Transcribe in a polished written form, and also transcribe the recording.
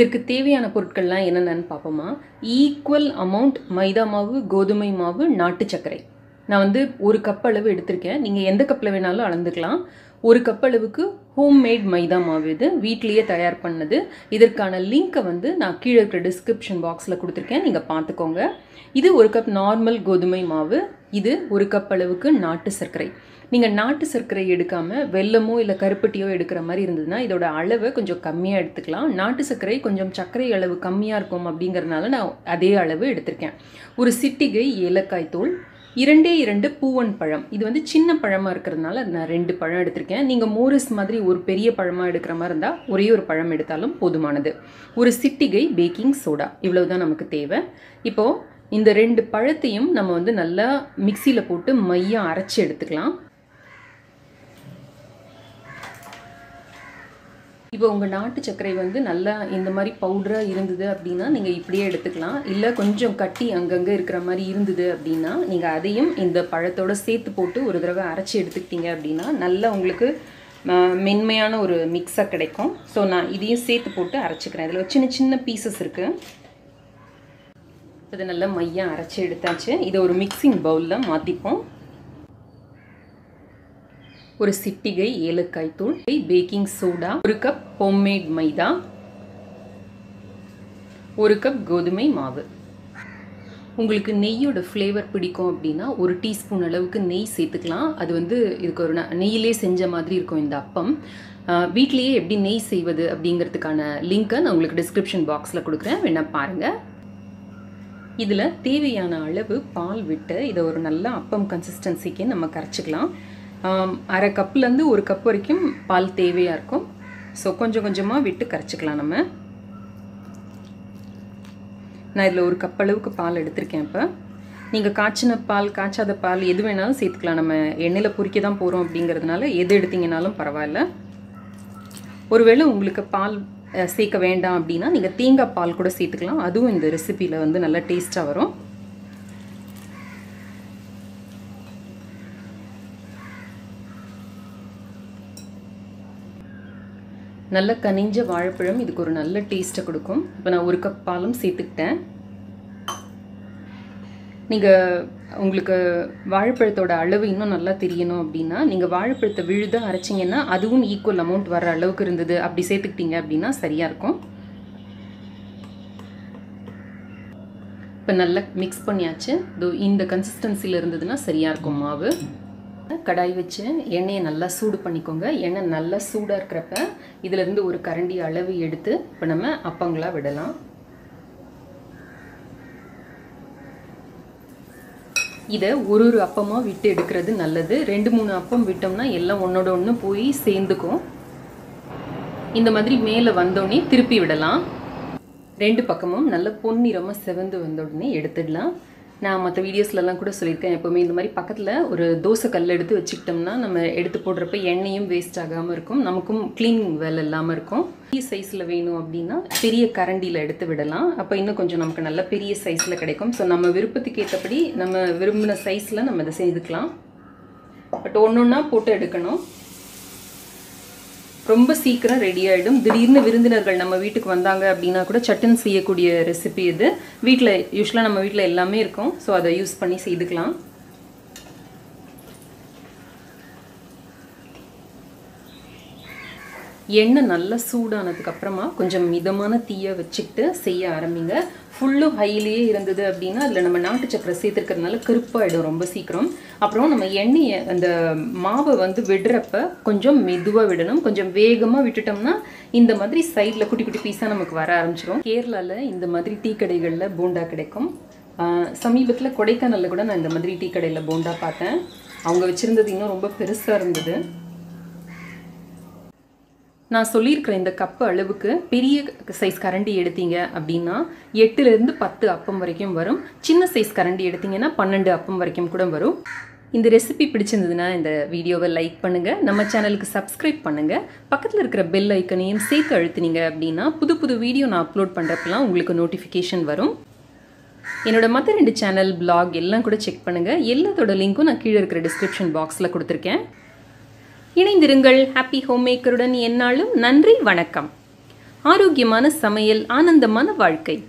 இதற்கு தேவையான பொருட்கள்லாம் என்னென்னு பார்ப்போமா. ஈக்குவல் அமௌண்ட் மைதா மாவு, கோதுமை மாவு, நாட்டு சர்க்கரை. நான் வந்து 1 கப் அளவு எடுத்திருக்கேன். நீங்கள் எந்த கப்பில் வேணாலும் அளந்துக்கலாம். 1 கப் அளவுக்கு ஹோம்மேட் மைதா மாவு, இது வீட்லேயே தயார் பண்ணது. இதற்கான லிங்க்கை வந்து நான் கீழே இருக்கிற டிஸ்கிரிப்ஷன் பாக்ஸில் கொடுத்துருக்கேன், நீங்கள் பார்த்துக்கோங்க. இது 1 கப் நார்மல் கோதுமை மாவு. இது 1 கப் அளவுக்கு நாட்டு சர்க்கரை. நீங்கள் நாட்டு சர்க்கரை எடுக்காமல் வெல்லமோ இல்லை கருப்பட்டியோ எடுக்கிற மாதிரி இருந்ததுன்னா இதோட அளவை கொஞ்சம் கம்மியாக எடுத்துக்கலாம். நாட்டு சர்க்கரை கொஞ்சம் சர்க்கரை அளவு கம்மியாக இருக்கும் அப்படிங்கிறதுனால நான் அதே அளவு எடுத்திருக்கேன். ஒரு சிட்டிகை ஏலக்காய் தூள், 2 பூவன் பழம். இது வந்து சின்ன பழமாக இருக்கிறதுனால நான் 2 பழம் எடுத்திருக்கேன். நீங்கள் மோரிஸ் மாதிரி ஒரு பெரிய பழமாக எடுக்கிற மாதிரி இருந்தால் ஒரே ஒரு பழம் எடுத்தாலும் போதுமானது. ஒரு சிட்டிகை பேக்கிங் சோடா. இவ்வளவுதான் நமக்கு தேவை. இப்போது இந்த 2 பழத்தையும் நம்ம வந்து நல்லா மிக்சியில் போட்டு மையாக அரைச்சி எடுத்துக்கலாம். இப்போ உங்கள் நாட்டு சர்க்கரை வந்து நல்லா இந்த மாதிரி பவுடராக இருந்தது அப்படின்னா நீங்கள் இப்படியே எடுத்துக்கலாம். இல்லை கொஞ்சம் கட்டி அங்கங்கே இருக்கிற மாதிரி இருந்தது அப்படின்னா நீங்கள் அதையும் இந்த பழத்தோடு சேர்த்து போட்டு ஒரு தடவை அரைச்சி எடுத்துக்கிட்டீங்க அப்படின்னா நல்லா உங்களுக்கு மென்மையான ஒரு மிக்ஸாக கிடைக்கும். ஸோ நான் இதையும் சேர்த்து போட்டு அரைச்சிக்கிறேன். இதில் சின்ன சின்ன பீசஸ் இருக்குது. இதை நல்லா மையாக அரைச்சி எடுத்தாச்சு. இதை ஒரு மிக்சிங் பவுலில் மாற்றிப்போம். ஒரு சிட்டிகை ஏலக்காய் தூள், பேக்கிங் சோடா, 1 கப் ஹோம்மேட் மைதா, 1 கப் கோதுமை மாவு. உங்களுக்கு நெய்யோட ஃப்ளேவர் பிடிக்கும் அப்படின்னா 1 டீஸ்பூன் அளவுக்கு நெய் சேர்த்துக்கலாம். அது வந்து இதுக்கு ஒரு நெய்யிலே செஞ்ச மாதிரி இருக்கும் இந்த அப்பம். வீட்லேயே எப்படி நெய் செய்வது அப்படிங்கிறதுக்கான லிங்க்கை நான் உங்களுக்கு டிஸ்கிரிப்ஷன் பாக்ஸில் கொடுக்குறேன், வேணா பாருங்கள். இதில் தேவையான அளவு பால் விட்டு இதை ஒரு நல்ல அப்பம் கன்சிஸ்டன்சிக்கு நம்ம கரைச்சிக்கலாம். 1/2 கப்லேருந்து 1 கப் வரைக்கும் பால் தேவையாக இருக்கும். ஸோ கொஞ்சம் கொஞ்சமாக விட்டு கரைச்சிக்கலாம் நம்ம. நான் இதில் 1 கப் அளவுக்கு பால் எடுத்திருக்கேன். இப்போ நீங்கள் காய்ச்சின பால், காய்ச்சாத பால் எது வேணாலும் சேர்த்துக்கலாம். நம்ம எண்ணெயில் பொரிக்க தான் போகிறோம் அப்படிங்கிறதுனால எது எடுத்தீங்கனாலும் பரவாயில்ல. ஒருவேளை உங்களுக்கு பால் சேர்க்க வேண்டாம் அப்படின்னா நீங்கள் தேங்காய் பால் கூட சேர்த்துக்கலாம். அதுவும் இந்த ரெசிபியில் வந்து நல்லா டேஸ்ட்டாக வரும். நல்ல கனிஞ்ச வாழைப்பழம் இதுக்கு ஒரு நல்ல டேஸ்ட்டை கொடுக்கும். இப்போ நான் 1 கப் பாலும் சேர்த்துக்கிட்டேன். நீங்கள் உங்களுக்கு வாழைப்பழத்தோட அளவு இன்னும் நல்லா தெரியணும் அப்படின்னா நீங்கள் வாழைப்பழத்தை விழுதாக அரைச்சிங்கன்னா அதுவும் ஈக்குவல் அமௌண்ட் வர அளவுக்கு இருந்தது அப்படி சேர்த்துக்கிட்டீங்க அப்படின்னா சரியாக இருக்கும். இப்போ நல்லா மிக்ஸ் பண்ணியாச்சு. இந்த கன்சிஸ்டன்சியில் இருந்ததுன்னா சரியாக இருக்கும் மாவு. கடாய் வச்சு எண்ணெயை நல்லா சூடு பண்ணிக்கோங்க. எண்ணெய் நல்லா சூடாக இருக்கிறப்ப இதிலேருந்து ஒரு கரண்டி அளவு எடுத்து இப்போ நம்ம அப்பங்களாக விடலாம். இதை ஒரு அப்பமாக விட்டு எடுக்கிறது நல்லது. 2-3 அப்பம் விட்டோம்னா எல்லாம் ஒன்றோட ஒன்று போய் சேர்ந்துக்கும். இந்த மாதிரி மேலே வந்தோடனே திருப்பி விடலாம். 2 பக்கமும் நல்ல பொன்னிறமாக செவந்து வந்த உடனே எடுத்துடலாம். நான் மற்ற வீடியோஸ்லலாம் கூட சொல்லியிருக்கேன், எப்போவுமே இந்த மாதிரி பக்கத்தில் ஒரு தோசை கல் எடுத்து வச்சுக்கிட்டோம்னா நம்ம எடுத்து போடுறப்ப எண்ணெயும் வேஸ்ட் ஆகாமல் இருக்கும், நமக்கும் க்ளீனிங் வேலை இல்லாமல் இருக்கும். பெரிய சைஸில் வேணும் அப்படின்னா பெரிய கரண்டியில் எடுத்து விடலாம். அப்போ இன்னும் கொஞ்சம் நமக்கு நல்ல பெரிய சைஸில் கிடைக்கும். ஸோ நம்ம விருப்பத்துக்கு ஏற்றபடி நம்ம விரும்பின சைஸில் நம்ம இதை செய்துக்கலாம். பட் ஒன்று ஒன்றா போட்டு எடுக்கணும். ரொம்ப சீக்கிரம் ரெடி ஆகிடும். திடீர்னு விருந்தினர்கள் நம்ம வீட்டுக்கு வந்தாங்க அப்படின்னா கூட சட்டுன்னு செய்யக்கூடிய ரெசிபி இது. வீட்டில் யூஸ்வலாக நம்ம வீட்டில் எல்லாமே இருக்கும். ஸோ அதை யூஸ் பண்ணி செய்துக்கலாம். எண்ணெய் நல்லா சூடானதுக்கப்புறமா கொஞ்சம் மிதமான தீயை வச்சுக்கிட்டு செய்ய ஆரம்பிங்க. ஃபுல்லும் ஹையிலேயே இருந்தது அப்படின்னா அதில் நம்ம நாட்டு சக்கரை சேர்த்துருக்கிறதுனால கருப்பாயிடும் ரொம்ப சீக்கிரம். அப்புறம் நம்ம எண்ணெயை அந்த மாவை வந்து விடுறப்ப கொஞ்சம் மெதுவாக விடணும். கொஞ்சம் வேகமாக விட்டுட்டோம்னா இந்த மாதிரி சைடில் குட்டி குட்டி பீஸாக நமக்கு வர ஆரம்பிச்சிடும். கேரளாவில் இந்த மாதிரி டீ கடைகளில் போண்டா கிடைக்கும். சமீபத்தில் கொடைக்கானலில் கூட நான் இந்த மாதிரி டீ கடையில் போண்டா பார்த்தேன். அவங்க வச்சுருந்தது இன்னும் ரொம்ப பெருசாக இருந்தது. நான் சொல்லியிருக்கிற இந்த கப்பு அளவுக்கு பெரிய சைஸ் கரண்டி எடுத்தீங்க அப்படின்னா 8லேருந்து 10 அப்பம் வரைக்கும் வரும். சின்ன சைஸ் கரண்டி எடுத்தீங்கன்னா 12 அப்பம் வரைக்கும் கூட வரும். இந்த ரெசிபி பிடிச்சிருந்ததுன்னா இந்த வீடியோவை லைக் பண்ணுங்கள், நம்ம சேனலுக்கு சப்ஸ்கிரைப் பண்ணுங்கள், பக்கத்தில் இருக்கிற பெல் ஐக்கனையும் சேர்த்து அழுத்தினீங்க அப்படின்னா புது புது வீடியோ நான் அப்லோட் பண்ணுறப்பெல்லாம் உங்களுக்கு நோட்டிஃபிகேஷன் வரும். என்னோட மற்ற 2 சேனல் பிளாக் எல்லாம் கூட செக் பண்ணுங்கள். எல்லாத்தோட லிங்க்கும் நான் கீழே இருக்கிற டிஸ்கிரிப்ஷன் பாக்ஸில் கொடுத்துருக்கேன். இணைந்திருங்கள். ஹாப்பி ஹோம் மேக்கருடன் எந்நாளும். நன்றி, வணக்கம். ஆரோக்கியமான சமையல், ஆனந்தமான வாழ்க்கை.